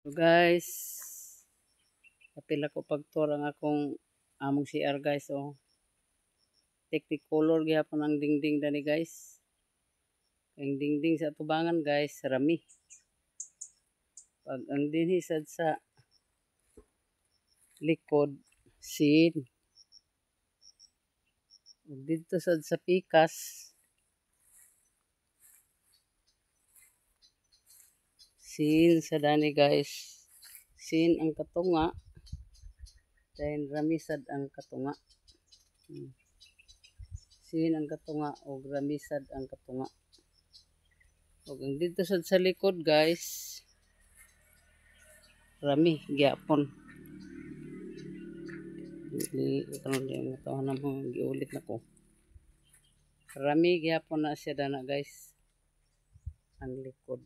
So guys, kapila ko pagtour ang akong among CR guys. So technicolor gyapon ang dingding dani guys. Ang dingding sa tubangan guys, rami. Pag ang dinhi sad sa likod, sin. Ug dito sad sa pikas, sin sa dani guys. Sin ang katunga. Dahil rami sad ang katunga. Sin ang katunga o rami sad ang katunga. Ug ang dito sad sa likod guys, rami gyapon. Karon di mo tawanan mo giulit na ko. Rami gyapon na siya dana guys. Ang likod.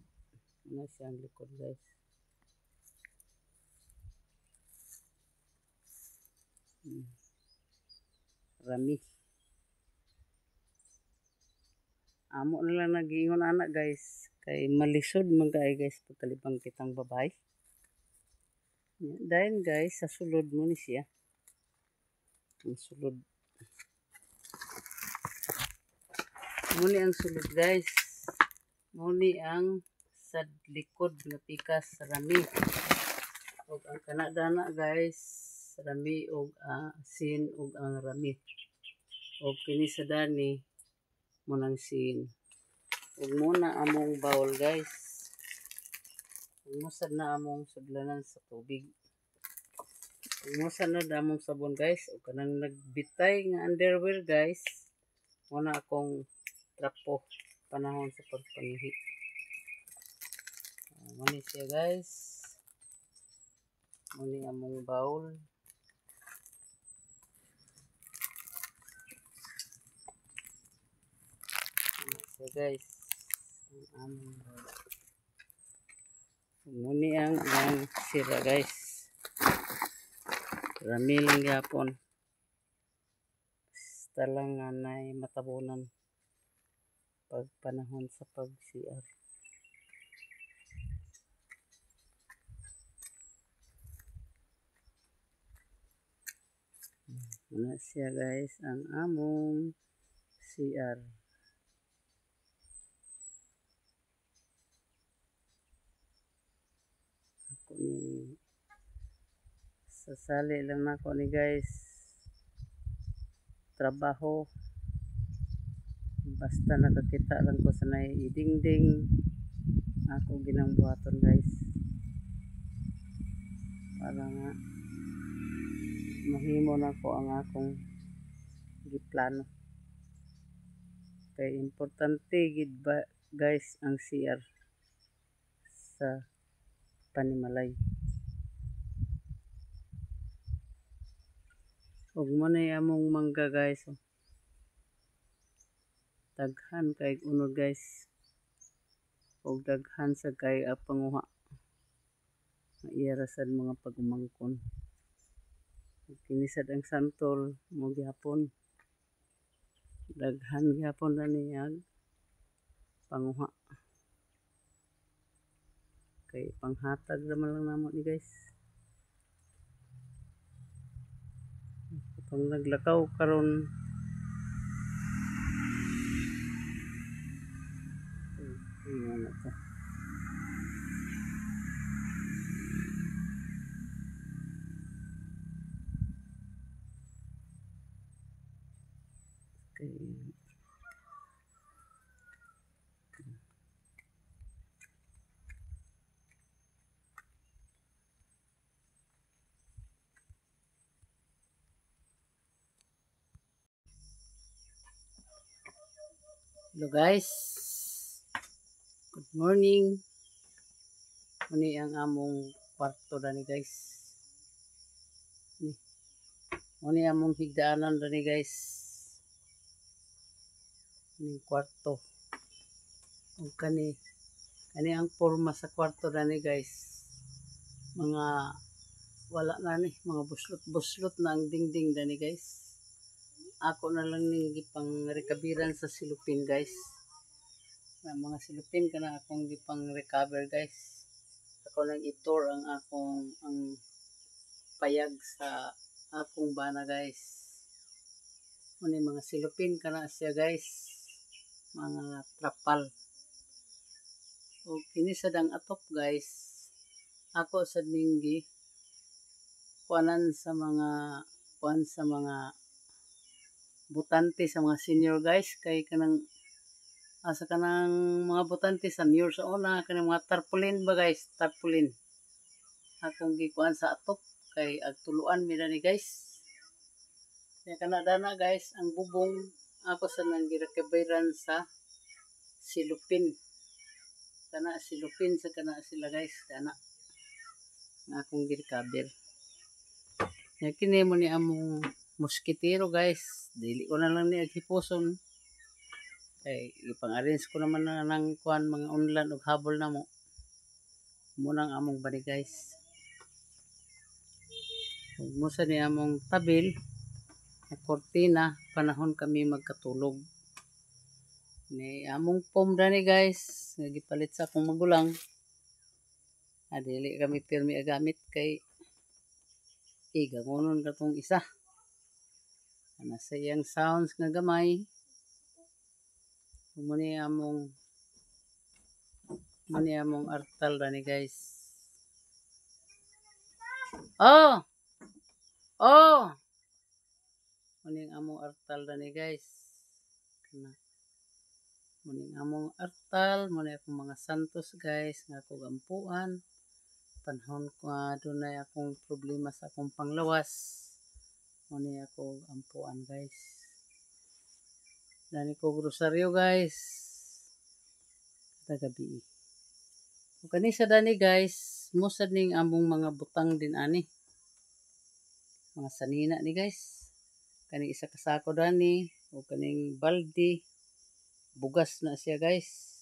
Ano siya ang likod guys. Rami. Amo na lang nag-iingon anak guys. Kay malisod man kay guys pagkalibang kitang babay. Dahil guys sa sulod mo ni siya. Ang sulod. Muni ang sulod guys. Muni ang sa likod nga pikas sa rami. Ug ang kanadana guys, rami ug sin ug ang rami. Ug kini sa dani munang sin. Ug muna among bowl guys. Musad na among sudlanan sa tubig. Musad na among sabon guys. Ug kanang nagbitay nga underwear guys. Muna akong trapo panahon sa pagpangihi. Muni siya guys. Muni among bowl. So guys, ang among bowl. Muni ang sira guys. Rami lang yapon. Basta lang nga matabunan pag panahon sa pag-CR. Ano siya guys ang among CR. Ako ni sasali lang ako ni guys. Trabaho. Basta nakakita lang ko sa naidingding. Ako ginambuhaton guys. Para nga mahimo na ko ang akong giplano. Kaya importante gid ba guys ang CR sa panimalay. Ug mo na among mangga guys. Daghan kay unod guys. Ug daghan sa kay panguha. Maiyara sad mga pagumangkon. Kini sad ang santol mo gyapon. Daghan gyapon na niya panguha. Kay panghatag naman lang namo ni guys. Pag naglakaw karon na to. Okay. Hello guys. Good morning. Muni ang among kwarto dani guys. Muni among higdaanan dani guys. Ni kwarto. Ug kani ang forma sa kwarto dani guys. Mga wala na ni, mga buslot na ang dingding dani guys. Ako na lang ning gipang rekabiran sa silupin guys. Mga silupin kana akong gipang recover guys. ako nang itur ang ang payag sa akong bana guys. Muna mga silupin ka na siya guys. Mga trapal. O kini sa dang atop guys. Ako sa ninggi kuanan sa mga butante sa mga senior guys kay kanang asa kanang mga butante sa mayor sa una kanang mga tarpaulin ba guys, tarpaulin. Akong gikuan sa atop kay agtuluan mi ni guys. Kaya kanadana guys ang bubong ako sa nang girakabayran sa silupin. Kana silupin sa kana sila guys kana nga akong girikaber. Ya kini mo ni among moskitero guys. Dili ko na lang ni aghipuson. Kay ipang-arrange ko naman na ng kuan mga unlan ug habol na mo. Munang among bani guys. Ug musa ni among tabil na kortina panahon kami magkatulog. Ni among foam dani guys nga gipalit sa akong magulang. Dili kami pirmi agamit kay gangonon katong isa. Ana sa iyang sounds nga gamay. Muni among artal dani guys. Oh. Muni among artal dani guys. Kana. Muni among artal, muni akong mga santos guys nga ako gampuan. Panahon ko dunay akong problema sa akong panglawas. Muni ako ampuan guys. Dani ko grosaryo guys. Tagabi. O kanisa dani guys, musad ning among mga butang din ani. Mga sanina ni guys. Kaning isa kasako dani o kaning baldi. Bugas na siya guys.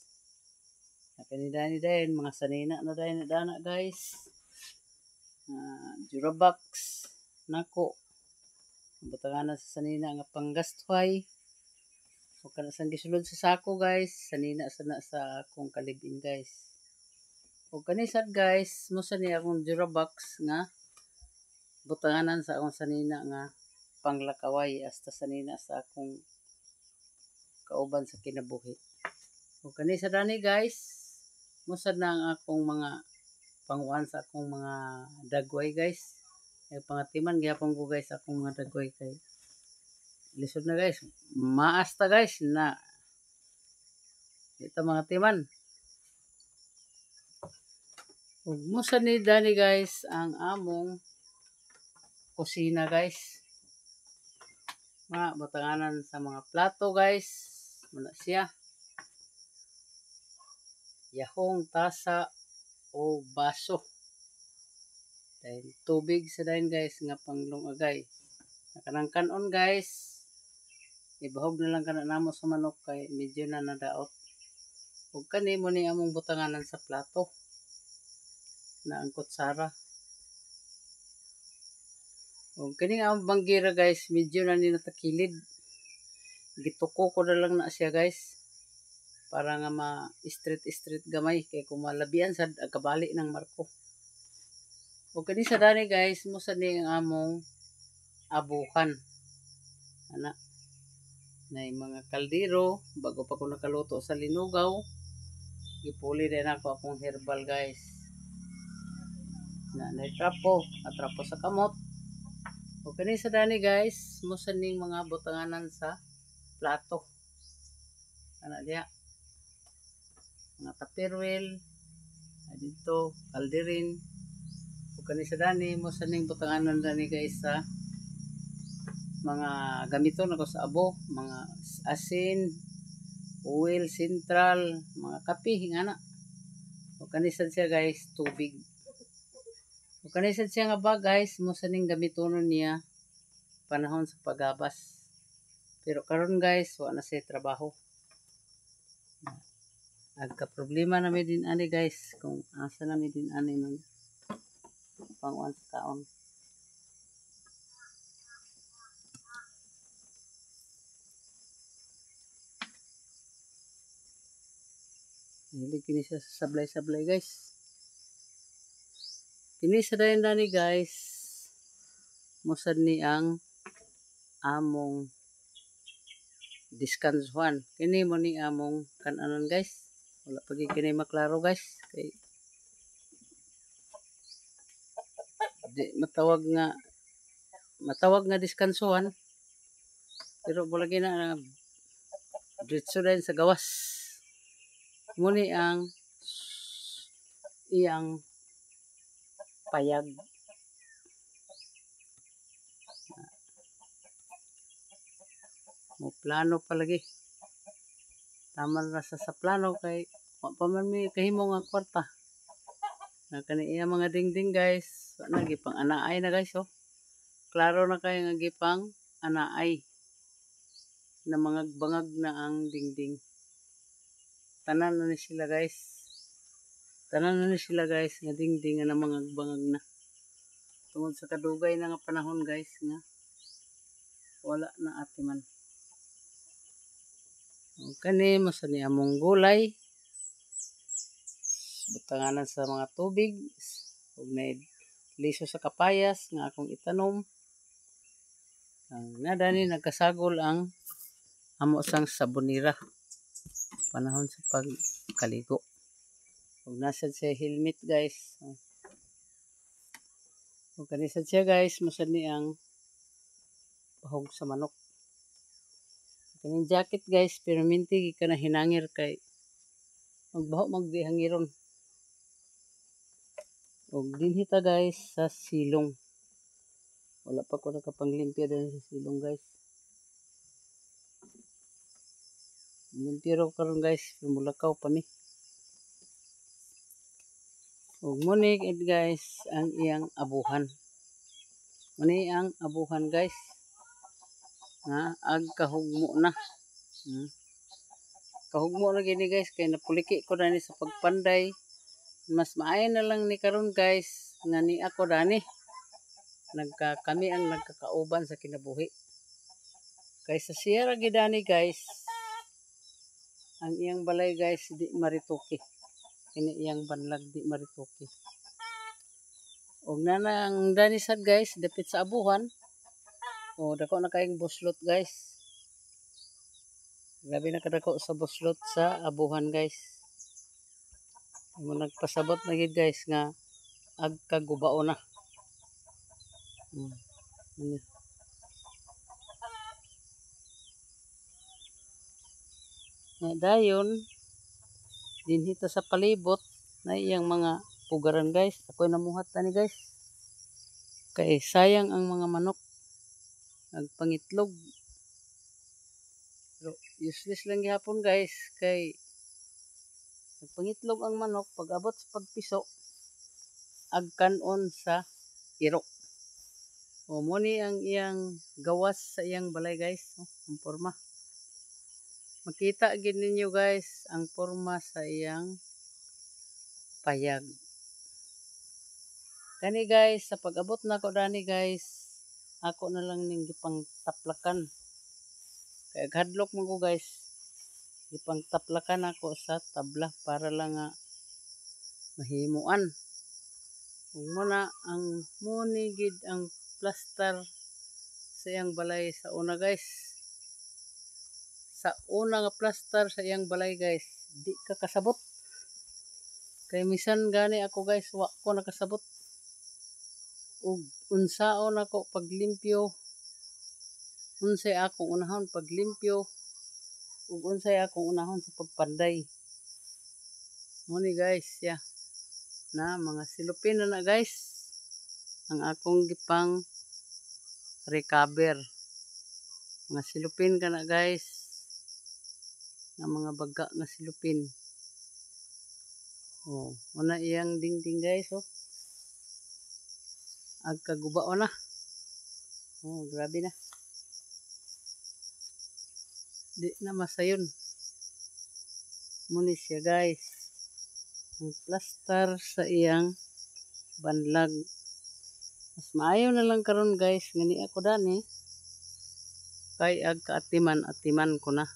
Kani dani dayon mga sanina na dayon na dana guys. Jurabox nako. Butanganan sa sanina nga panggastway. O kana sang gisulod sa sako guys, sanina sana sa akong kalibin guys. O kani sad guys, musa ni akong Jurabox nga butanganan sa akong sanina nga panglakaway hasta sanina sa akong kauban sa kinabuhi. O kani sa dani guys, musad na ang akong mga panguan sa akong mga dagway guys. Ay pangatiman gyapon ko guys akong mga dagway kay lisod na guys. Maasta guys na ito mga timan. Ug musa ni dani guys ang among kusina guys. Mga butanganan sa mga plato guys. Muna siya. Yahong, tasa o baso. Dahil tubig sa dahin guys nga panglungagay. Kanang kanon guys. Ibahog na lang kana namo sa manok kay medyo na nadaot. Ug kani mo ni among butanganan sa plato. Na ang kutsara. Ug kani ang banggira guys, medyo na ni natakilid. Gituko ko na lang na siya guys. Para nga ma-street gamay kay kung malabian sa kabali ng marko. Ug kani sa dani guys, mo sa ni ang among abukan. Ana. Nay mga kaldero bago pa ko nakaluto sa linugaw. Gipuli din ako akong herbal guys. Nay trapo, atrapo sa kamot. O kani sa dani guys, mo sa ning mga butanganan sa plato. Ana diha. Mga tupperware, dito kalderin. O kani sa dani mo sa ning butanganan dani guys sa mga gamiton ako sa abo, mga asin, oil, sentral, mga kape, hingana. O kanisan siya guys, tubig. O kanisan siya nga ba guys, mo sa ning gamitonon niya panahon sa pagabas. Pero karon guys, wala na siya trabaho. Agka problema na may din ani guys, kung asa na may din ani ng panguan sa kaon. Hindi kini siya sa sablay-sablay guys. kini sa dayon dani guys, musad ni ang among diskansuhan. Kini mo ni among kananon guys. Wala pa gid kini maklaro guys. Kay di matawag nga diskansuhan. Pero bulagi na diretso din sa gawas. Muni ang iyang payag. Mo plano palagi. Tama na sa plano kay wa pa man mi kahimo nga kwarta. Na kani iya mga dingding guys. Wa na gipang anaay na guys oh. Klaro na kay nga gipang anaay. Na mga bangag na ang dingding. Tanan na ni sila guys. Tanan na ni sila guys nga dingding nga mga bangag na. Tungod sa kadugay na nga panahon guys nga wala na atiman. Kani mo sa ni among gulay. Butanganan sa mga tubig. Ug may liso sa kapayas nga akong itanom. Nadani nagkasagol ang amo sang sabonira. Panahon sa pagkaligo. Ug nasad siya helmet guys. Ug kani sad siya guys, musad ni ang bahog sa manok. Kaning jacket guys, pero minti ka na hinangir kay magbaho magdi hangiron. Og dinhi ta guys sa silong. Wala pa ko nakapanglimpyo din sa silong guys. Limpyo karon guys, mulakaw pa mi. Og muni guys ang iyang abuhan. Muni ang abuhan guys. Nga agkahugmo na. Kahugmo na gini guys kay napuliki ko dani sa pagpanday. Mas maayo na lang ni karon guys nga ni ako dani. Kami ang nagkakauban sa kinabuhi. Kay sa Sierra gidani guys. Ang iyang balay guys di marituki. Kini iyang banlag di marituki. Og nanang dani sad guys dapit sa abuhan. O dako na kayong buslot guys. Grabe na kadako sa buslot sa abuhan guys. Mo nagpasabot na gid guys nga agkagubao na. Dayon dinhi ta sa palibot na iyang mga pugaran guys. Ako'y namuhat tani guys. Kay sayang ang mga manok. Nagpangitlog. Pero useless lang gihapon guys kay nagpangitlog ang manok pag abot sa pagpiso agkanon sa iro. O mo ni ang iyang gawas sa iyang balay guys, ang porma. Makita gid ninyo guys ang porma sa iyang payag. Kani guys sa pag-abot na ko dani guys, ako na lang ning gipang taplakan. Kaya hadlok mo ko guys. Gipang taplakan ako sa tabla para lang nga mahimuan. Ug muna ang muni gid ang plaster sa iyang balay sa una guys. Sa una nga plaster sa iyang balay guys, di ka kasabot. Kay misan gani ako guys, wa ko nakasabot. Ug unsaon ako paglimpyo. Unsay akong unahon paglimpyo. Ug unsay akong unahon sa pagpanday. Muni guys, ya. Na mga silupin na guys. Ang akong gipang recover. Mga silupin ka na guys. Nga mga baga nga silupin. Oh, una iyang dingding guys oh. Agkagubao na. Oh, grabe na. Di na masayon. Muni siya guys. Ang plaster sa iyang banlag. Mas maayo na lang karon guys. Ngani ako dani. Kay agkaatiman ko na.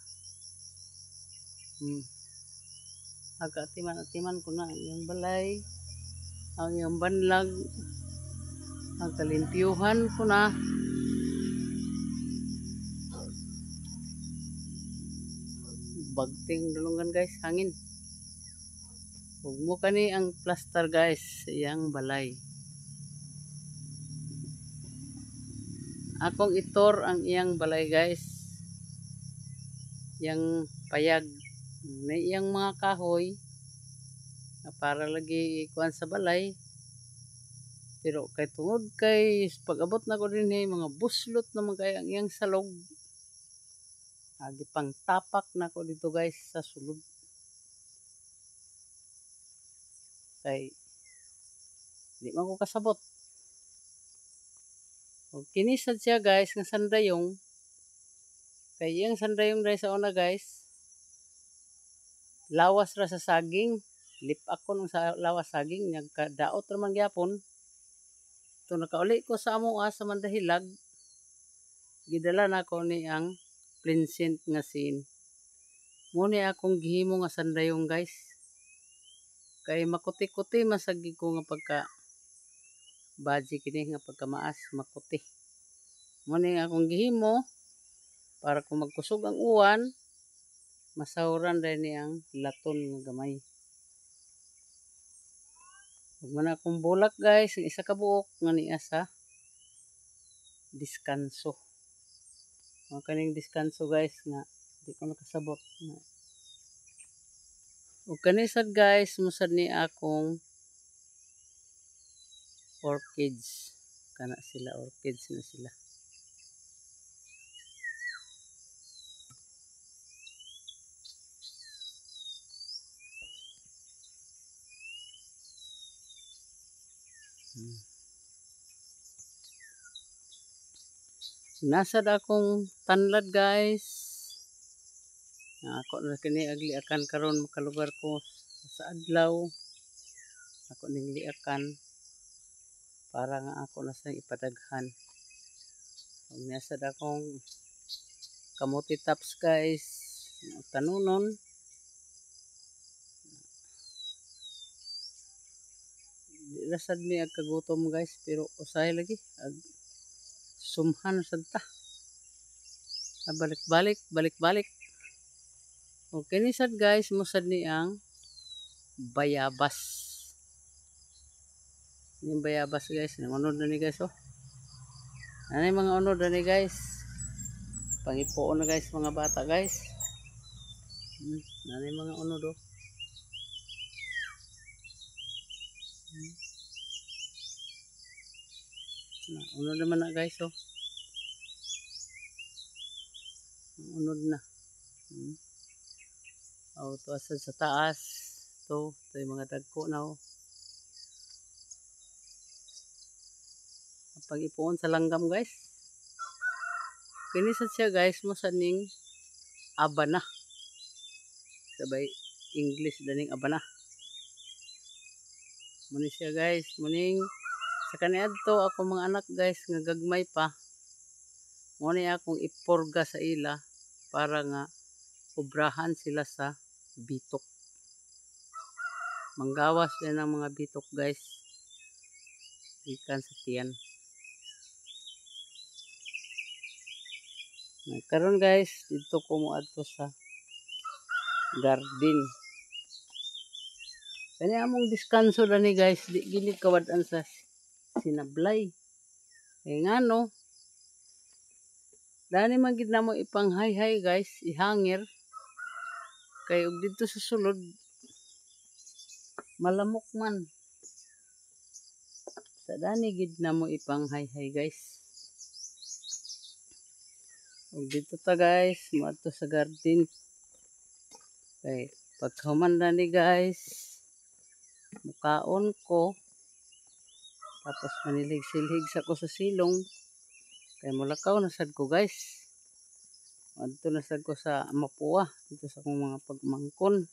Agkaatiman ko na. Yung balay. ang iyang banlag. Ang kalimpyuhan ko na. Bagting dulungan guys, hangin. Huwag mo kani ang plaster guys sa iyang balay. Akong itor ang iyang balay guys. Yang payag na iyang mga kahoy na para lagi ikuan sa balay. Pero kay tungod kay pag-abot na ko din mga buslot naman kay ang iyang salog. Agi pang tapak na ko dito guys sa sulod. Kay di man ko kasabot. O kinisad siya guys ng sandayong. Kay iyang sandayong dahil sa una guys. Lawas ra sa saging. Lip ako nung sa lawas saging. Nagkadaot naman gyapon. Ito nakauli ko sa amoa sa mandahilag. Gidala na ko ni ang plincent nga sin. Muna akong gihimo nga sandayong guys. Kay makuti-kuti masagi ko nga pagka baji kini nga pagkamaas makuti. Muna akong gihimo para kung magkusog ang uwan masauran dahil niyang laton nga gamay. Huwag man akong bulak guys, ang isa ka buok nga niya sa diskanso. Mga kaning diskanso guys nga di ko nakasabot. O kanisad guys, musad ni akong orchids. Kana sila, orchids na sila. Nasad akong tanlad guys. Ako na kini agliakan karon makalugar ko sa adlaw. Ako ning liakan para nga ako na sa ipadaghan. Nasad akong kamuti tops guys. Tanunon. Di rasad mi ag kagutom guys pero usahay lagi ag sumhan sad ta. Balik-balik. Okay ni sad guys, musad ni ang bayabas. Yung bayabas guys, nangunod na ni guys oh. Ano yung mga unod na ni guys? Pangipoon na guys mga bata guys. Ano yung mga unod oh. Unod naman na guys oh. Unod na. Oh, ito asad sa taas. Ito yung mga dagko na oh. Pag-ipuon sa langgam guys. Kinisad siya guys, musad ning abana. Sabay English daning abana. Muni siya guys, muning sa kaniadto ako mga anak guys nga gagmay pa. Muni akong ipurga sa ila para nga obrahan sila sa bitok. Manggawas din ang mga bitok guys. Ikan sa tiyan. Karon guys, dito ko mo adto sa garden. Kani among diskanso na ni guys, di gili kawad-an sa sinablay. Eh ngano? Dani man gid namo ipanghay-hay guys, ihangir. Kay og dito sa sulod malamok man. Sa dani gid namo ipanghay-hay guys. Og dito ta guys, moadto sa garden. Kay pagkahuman na ni guys, mukaon ko. Tapos manilig-silhig sa ko sa silong. Kay mulakaw na sad ko guys. Adto na sad ko sa mapua dito sa akong mga pagmangkon.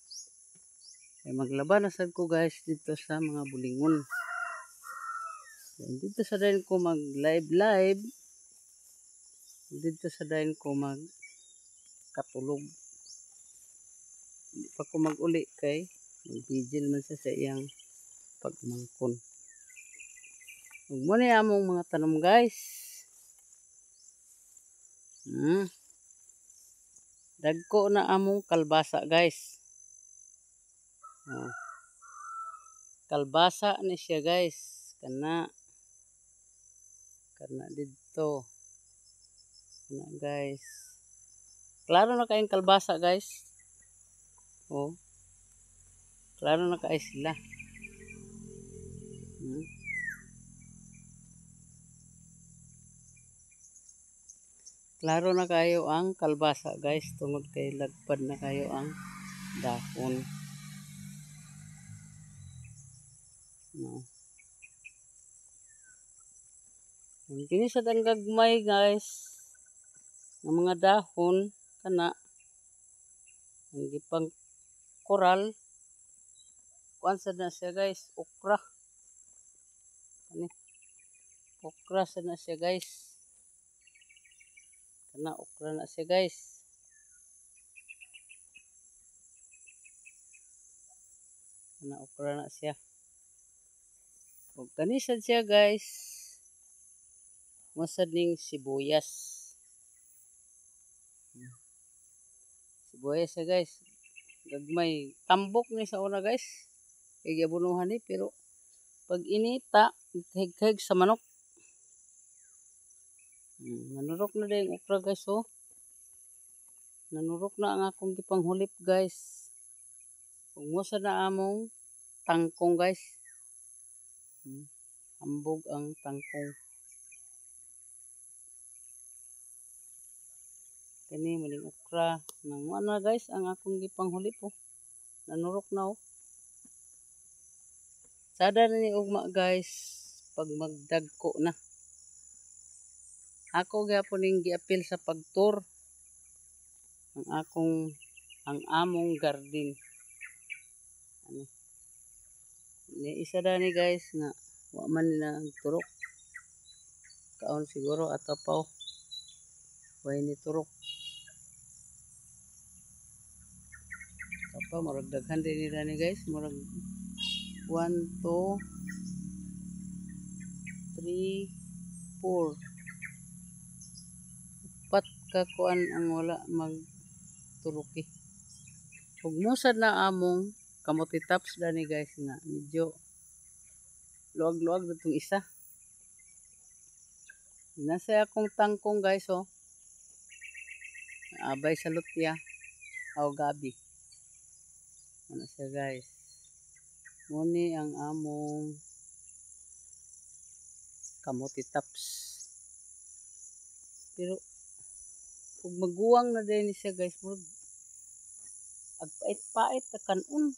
Kay maglaba na sad ko guys dito sa mga bulingon. Dito sa dayon ko mag live. Dito sa dayon ko mag katulog. Hindi pa ko mag-uli kay mag-vigil man sa iyang pagmangkon. Ug mo ni among mga tanom guys. Dagko na among kalbasa guys. Oh. Kalbasa ni siya guys. Kana dito. Kana guys. Klaro na kayong kalbasa guys. Oh. Klaro na kayo sila. Klaro na kayo ang kalbasa guys. Tungod kay lagpad na kayo ang dahon. No. Kini sa gagmay guys. Ng mga dahon kana ang gipang koral. Kuan sad na siya guys, okra. Ani. Okra sad na siya guys. Kana okra na siya guys. Kana okra na siya. Ug kani sad siya guys. Masad ning sibuyas. Sibuyas siya guys. Gagmay tambok ni sa una guys. Kay giabunuhan ni pero pag inita hig-hig sa manok. Nanurok na din okra guys oh. Nanurok na ang akong gipanghulip guys. Ug mosa na among tangkong guys. Ambog ang tangkong. Kani maling okra nang ano guys ang akong gipanghulip oh. Nanurok na oh. Sada na ni ugma guys pag magdagko na. Ako gyapon ning giapil sa pagtour ang among garden. Ano. Ni isa da ni guys nga wa man na turok. Kaon siguro atapaw. Way ni turok. Apa murag daghan din nila ni guys, murag 1 2 3 4 upat ka kuan ang wala magturuki. Ug musad na among kamote tops dani guys nga medyo luag-luag datong isa. Nasa akong tangkong guys oh. Abay sa lutya o gabi. Ano siya guys. Muni ang among kamote tops. Pero kung maguwang na din siya guys, murag agpait-pait ta kanon.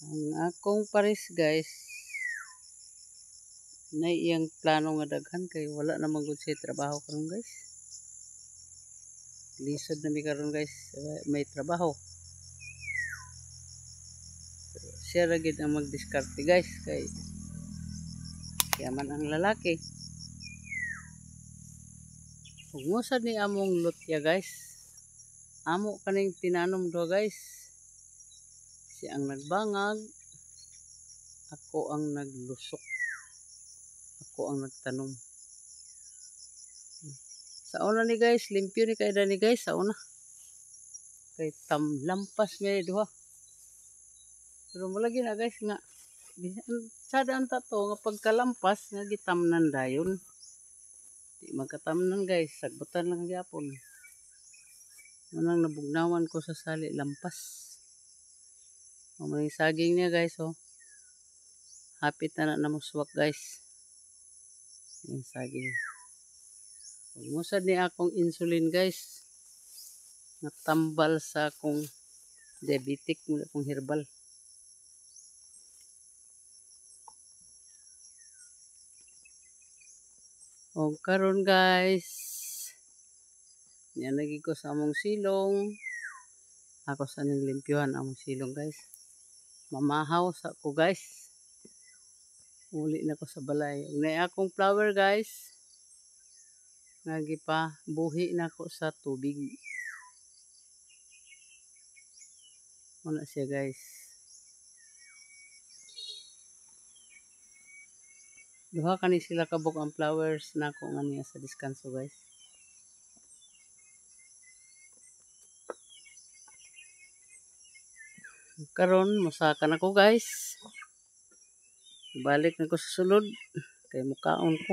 Ang akong pares guys na iyang plano nga daghan kay wala namang gud siya trabaho karon guys. Lisod na mi karon guys, may trabaho. Siya ra gid ang magdiskarte guys kay yaman ang lalaki. Ug musad ni among lutya guys. Amo kaning tinanom do guys. Siya ang nagbangag. Ako ang naglusok. Ako ang nagtanom. Sa una ni guys, limpyo ni kay ni guys sa una. Kay lampas may duha. Pero malagi na guys nga sada ang tato nga pagkalampas nga gitamnan dayon. Di magkatamnan guys, sagbutan lang gyapon. Manang nabugnawan ko sa sali lampas. Maring saging niya guys oh. Hapit na namuswak guys. Yung saging. Musad ni akong insulin guys. Natambal sa akong diabetic mula akong herbal. O karon guys. Yan lagi ko sa among silong. Ako sa ning limpyuhan among silong guys. Mamahaw sa ko guys. Uli na ko sa balay. Ug nay akong flower guys. Nga gipa buhi na ko sa tubig. Muna siya guys. Duha kani sila kabuk ang flowers na ako nga niya sa diskanso guys. Karon musaka na ko guys. Balik na ko sa sulod kay mukaon ko.